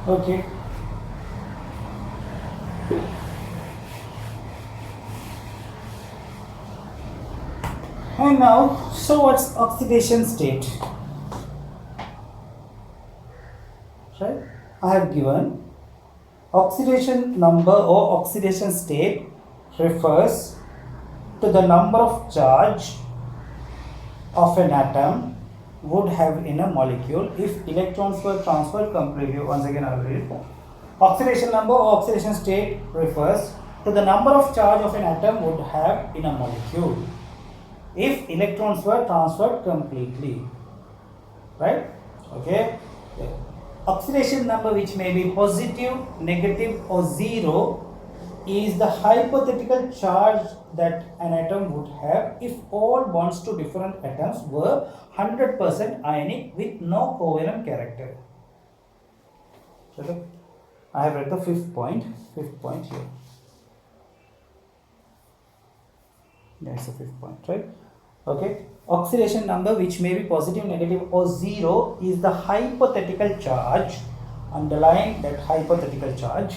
Okay. And now, so what's oxidation state? Right? I have given oxidation number or oxidation state refers to the number of charge of an atom would have in a molecule if electrons were transferred completely. Once again, I will read. Oxidation number or oxidation state refers to the number of charge of an atom would have in a molecule if electrons were transferred completely. Right? Okay. Oxidation number, which may be positive, negative, or zero, is the hypothetical charge that an atom would have if all bonds to different atoms were 100% ionic with no covalent character. Okay. I have read the fifth point here. That's the fifth point, right? Okay. Oxidation number, which may be positive, negative, or zero, is the hypothetical charge. Underline that hypothetical charge.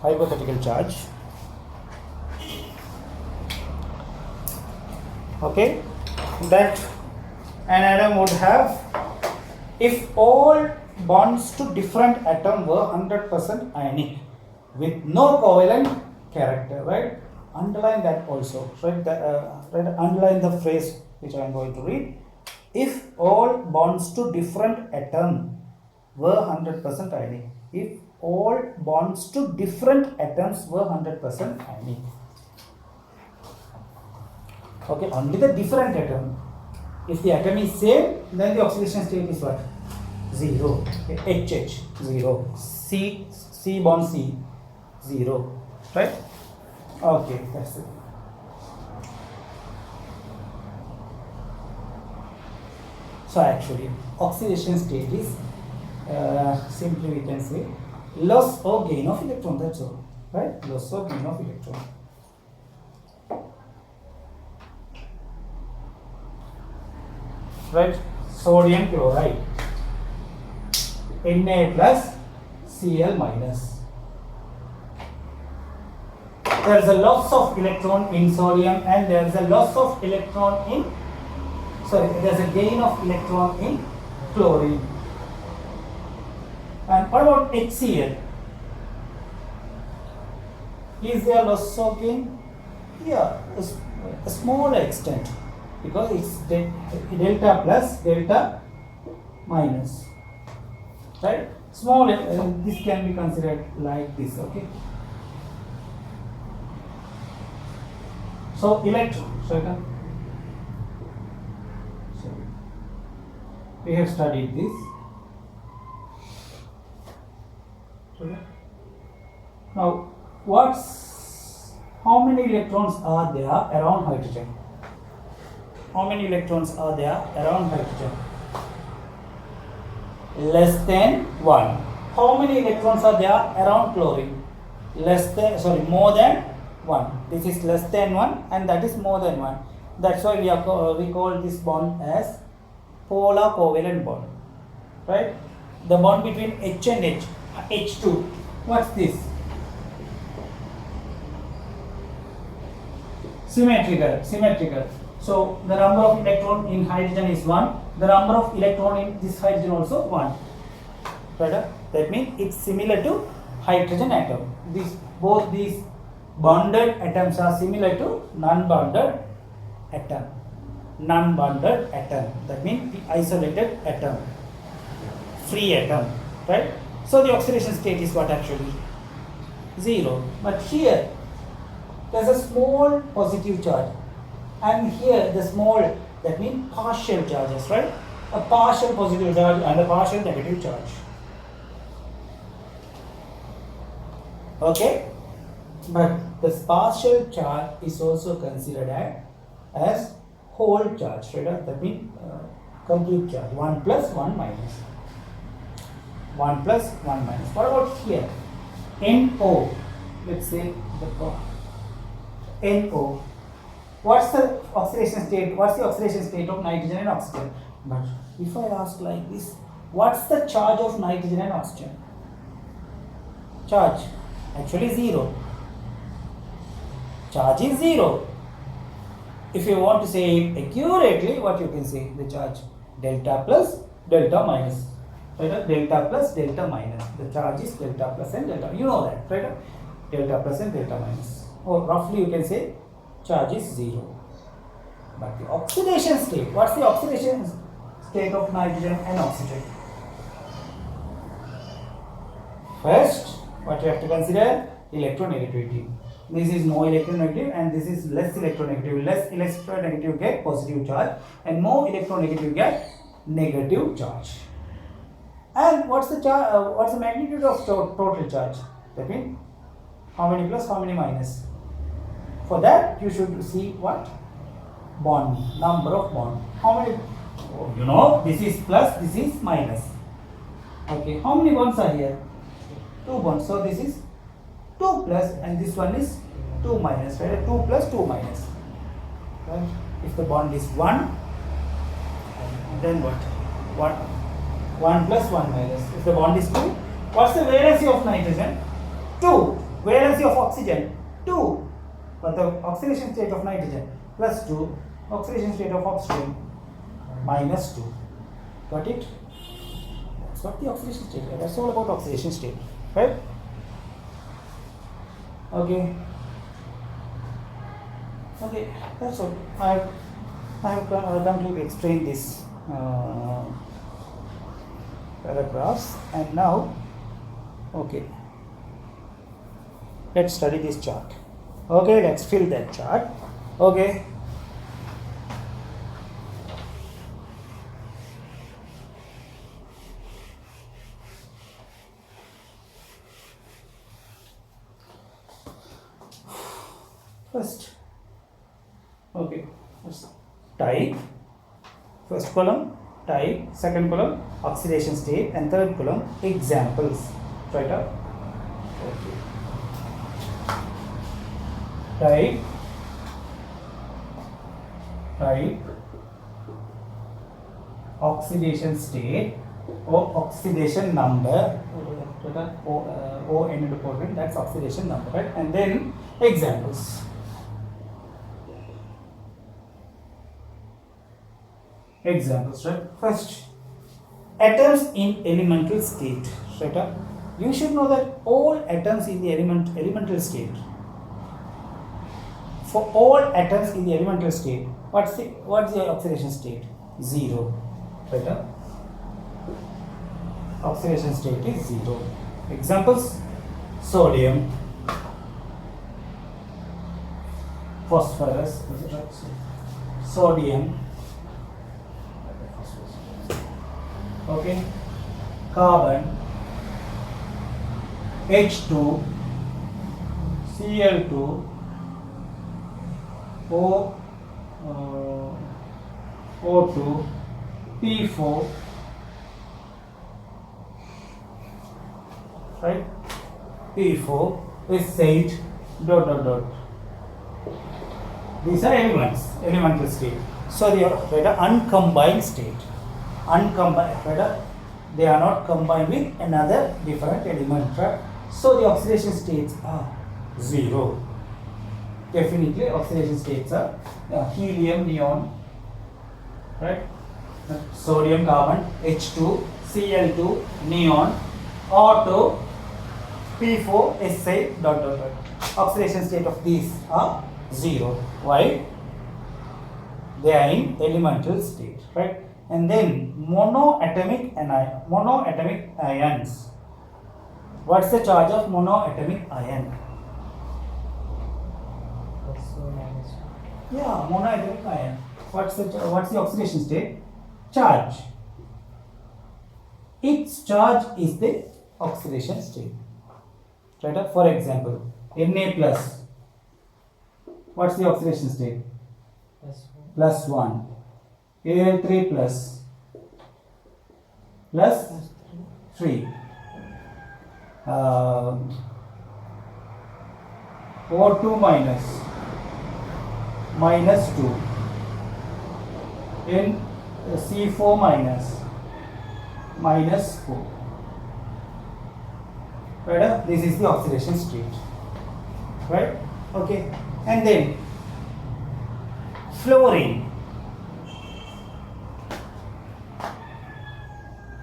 Hypothetical charge. Okay. That an atom would have if all bonds to different atom were 100% ionic with no covalent character, right? Underline that also, right? Underline the phrase which I am going to read. If all bonds to different atom were 100% ionic. If all bonds to different atoms were 100% ionic. Okay, only the different atom. If the atom is same, then the oxidation state is what? 0. Okay, HH 0. C bond C 0. Right? Okay, that's it. So actually, oxidation state is simply we can say loss or gain of electron. That's all, right? Loss or gain of electron. Right? Sodium chloride, Na plus Cl minus. There is a loss of electron in sodium and there is a loss of electron in, there is a gain of electron in chlorine. And what about HCl? Is there loss of gain? Yeah, a small extent, because it's delta plus delta minus, right? Small, this can be considered like this, okay? So electron, we have studied this. Now, how many electrons are there around hydrogen? How many electrons are there around hydrogen? Less than 1. How many electrons are there around chlorine? More than 1. This is less than 1 and that is more than 1. That's why we call this bond as polar covalent bond, right? The bond between H and H, H2. What's this? Symmetrical. So the number of electron in hydrogen is 1. The number of electron in this hydrogen also 1. Right? That means it's similar to hydrogen atom. Both these bonded atoms are similar to non-bonded atom. That means the isolated atom, free atom, right? So the oxidation state is what actually? 0. But here there's a small positive charge, and here the small, that means partial charges, right? A partial positive charge and a partial negative charge. Okay? But this partial charge is also considered as whole charge, right? That means complete charge. 1 plus 1 minus. 1 plus 1 minus. What about here? NO. Let's say NO. What's the oxidation state? What's the oxidation state of nitrogen and oxygen? But if I ask like this, What's the charge of nitrogen and oxygen? Charge actually 0. Charge is 0. If you want to say it accurately, what you can say? The charge delta plus delta minus. Right? Delta plus delta minus. The charge is delta plus and delta. You know that, right? Delta plus and delta minus. Or roughly you can say charge is 0. But the oxidation state, what's the oxidation state of nitrogen and oxygen? First, what you have to consider? Electronegativity. This is more electronegative and this is less electronegative. Less electronegative get positive charge and more electronegative get negative charge. And what's the magnitude of total charge? That means how many plus, how many minus? For that you should see what? Bond, number of bond. How many? You know, this is plus, this is minus. Okay, how many bonds are here? 2 bonds. So this is 2 plus and this one is 2 minus. Right? 2 plus 2 minus. Right? If the bond is 1, then what? 1 plus 1 minus. If the bond is 2, what's the valency of nitrogen? 2. Valency of oxygen? 2. But the oxidation state of nitrogen plus 2, oxidation state of oxygen minus 2. Got it? That's what the oxidation state. That's all about oxidation state, right? Okay. Okay, that's all. I have come to explain this paragraphs, and now, okay, let's study this chart. Okay, let's fill that chart. Okay. First, okay, type, first column, type, second column, oxidation state, and third column, examples. Right up. Okay. Type, oxidation state, or oxidation number, O ended important, that's oxidation number, right? And then examples. Examples, right? First, atoms in elemental state. Right? You should know that all atoms in the elemental state. For all atoms in the elemental state, what's the oxidation state? 0. Right? Oxidation state is 0. Examples: sodium, phosphorus, sodium, okay, carbon, H2, Cl2, O2, P4, right? P4 is said ... These are elements, elemental state. So they are uncombined state. Uncombined, they are not combined with another different element. Right? So the oxidation states are 0. Definitely oxidation states are helium, neon, right? Sodium, carbon, H2, Cl2, neon, O2, P4, Si, ... Oxidation state of these are 0. Why? They are in elemental state, right? And then monoatomic ions. What's the charge of monoatomic ion? Yeah, monoatomic ion. What's the oxidation state? Charge. Its charge is the oxidation state. Right? For example, Na plus. What's the oxidation state? Plus 1. Al3 plus 3. O2 minus 2. In C4 minus minus 4. Right? This is the oxidation state. Right? Okay. And then fluorine.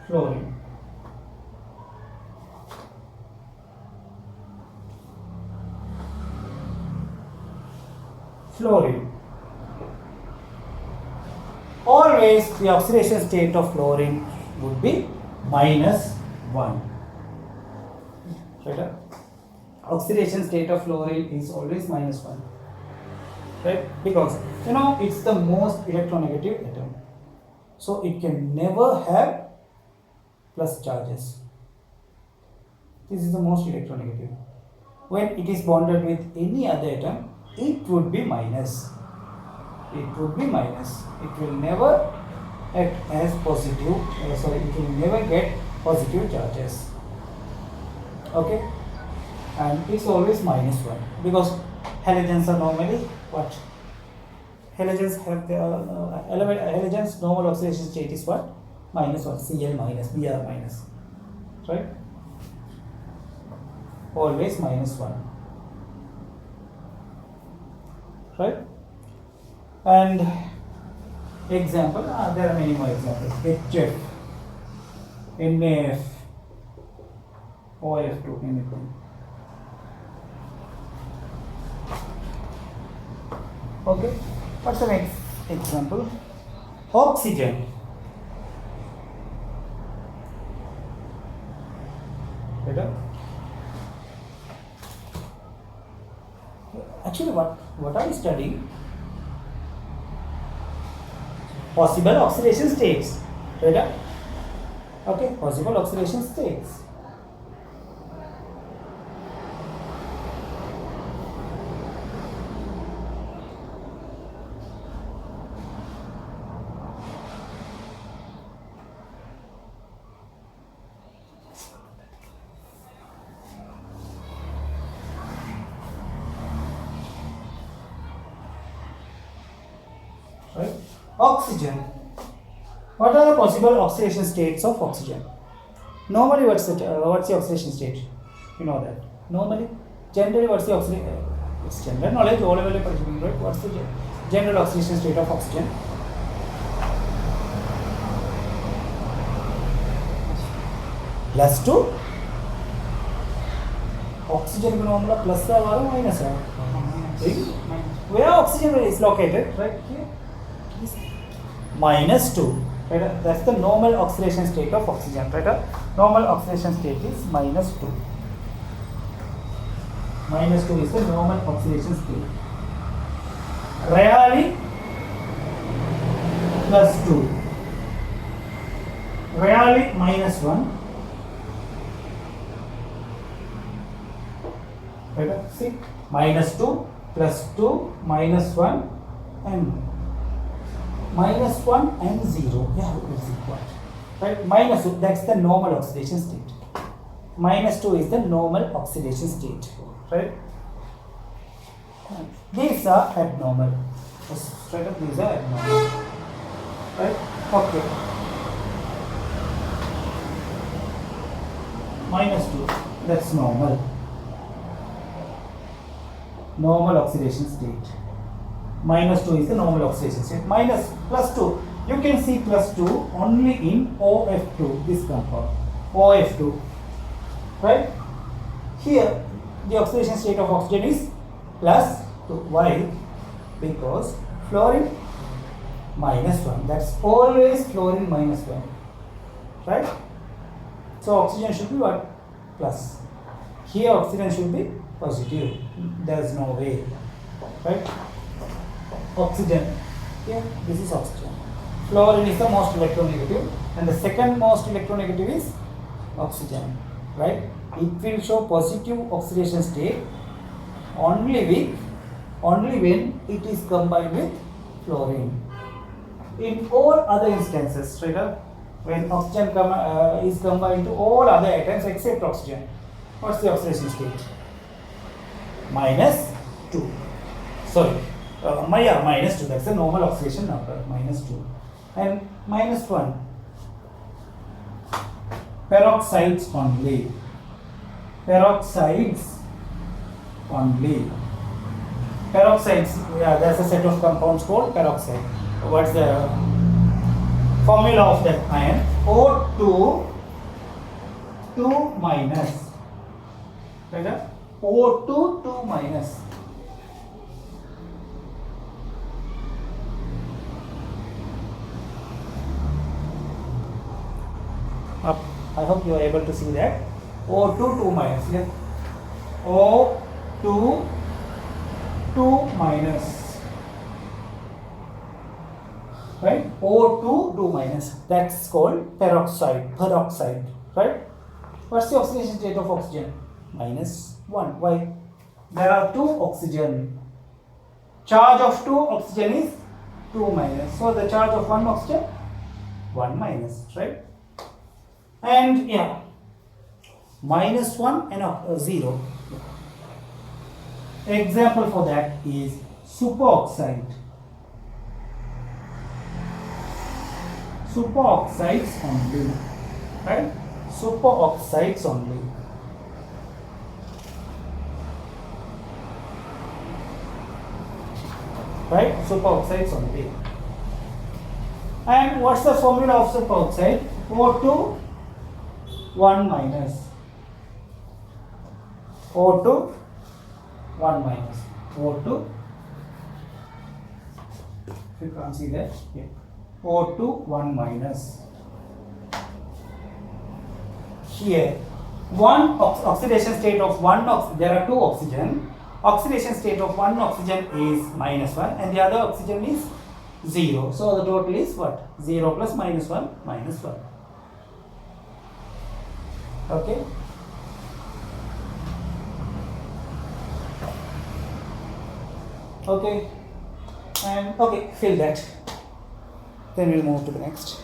Fluorine. Fluorine. Always the oxidation state of fluorine would be minus 1. Right? Oxidation state of fluorine is always minus 1. Right? Because it's the most electronegative atom. So it can never have plus charges. This is the most electronegative. When it is bonded with any other atom, it would be minus. It would be minus. It will never act as positive. It will never get positive charges. Okay? And it's always minus 1 because halogens are normally what? Halogens have the halogens normal oxidation state is what? Minus 1, Cl minus, Br minus. Right? Always minus 1. Right? And example, there are many more examples. HF, NaF, OF2, anything. Okay, what's the next example? Oxygen. Better? Actually, what are we studying? Possible oxidation states. Right? Okay, possible oxidation states. Right? Oxygen. What are the possible oxidation states of oxygen? Normally, what's the oxidation state? You know that. Normally, generally, what's the oxidation? It's general knowledge. All level, right? What's the general oxidation state of oxygen? +2. Oxygen is normal plus or minus. Where oxygen is located? Right here. -2. Right? That's the normal oxidation state of oxygen. Right? Normal oxidation state is -2. -2 is the normal oxidation state. Rarely +2. Rarely -1. Right? See, -2, +2, -1, and -1 and 0. Yeah, it's equal. Right? -2, that's the normal oxidation state. -2 is the normal oxidation state. Right? These are abnormal. Straight up, these are abnormal. Right? Okay. -2, that's normal. Normal oxidation state. -2 is the normal oxidation state. +2. You can see +2 only in OF2, this compound. OF2. Right? Here, the oxidation state of oxygen is +2. Why? Because fluorine -1. That's always fluorine -1. Right? So oxygen should be what? Plus. Here oxygen should be positive. There's no way. Right? Oxygen. Yeah, this is oxygen. Fluorine is the most electronegative, and the second most electronegative is oxygen. Right? It will show positive oxidation state only when it is combined with fluorine. In all other instances, right? When oxygen is combined to all other atoms except oxygen, what's the oxidation state? -2. Sorry, -2. That's the normal oxidation number. -2 and -1. peroxides only. Peroxides only. Peroxides, yeah, there's a set of compounds called peroxide. What's the formula of that ion? O2 2 minus. Right? O2 2 minus. Up. I hope you are able to see that. O2 2 minus. Yeah. O2 2 minus. Right? O2 2 minus. That's called peroxide. Peroxide. Right? What's the oxidation state of oxygen? -1. Why? There are 2 oxygen. Charge of 2 oxygen is 2 minus. So the charge of 1 oxygen 1 minus. Right? And yeah, -1 and 0. Example for that is superoxide. Superoxides only. Right? Superoxides only. Right? Superoxides only. And what's the formula of superoxide? O2 1 minus. O2 1 minus. O2, if you can't see that, yeah. O2 1 minus. Here, one oxidation state of there are 2 oxygen. Oxidation state of 1 oxygen is -1 and the other oxygen is 0. So the total is what? 0 plus -1 -1. Okay. Okay. And okay, fill that. Then we'll move to the next.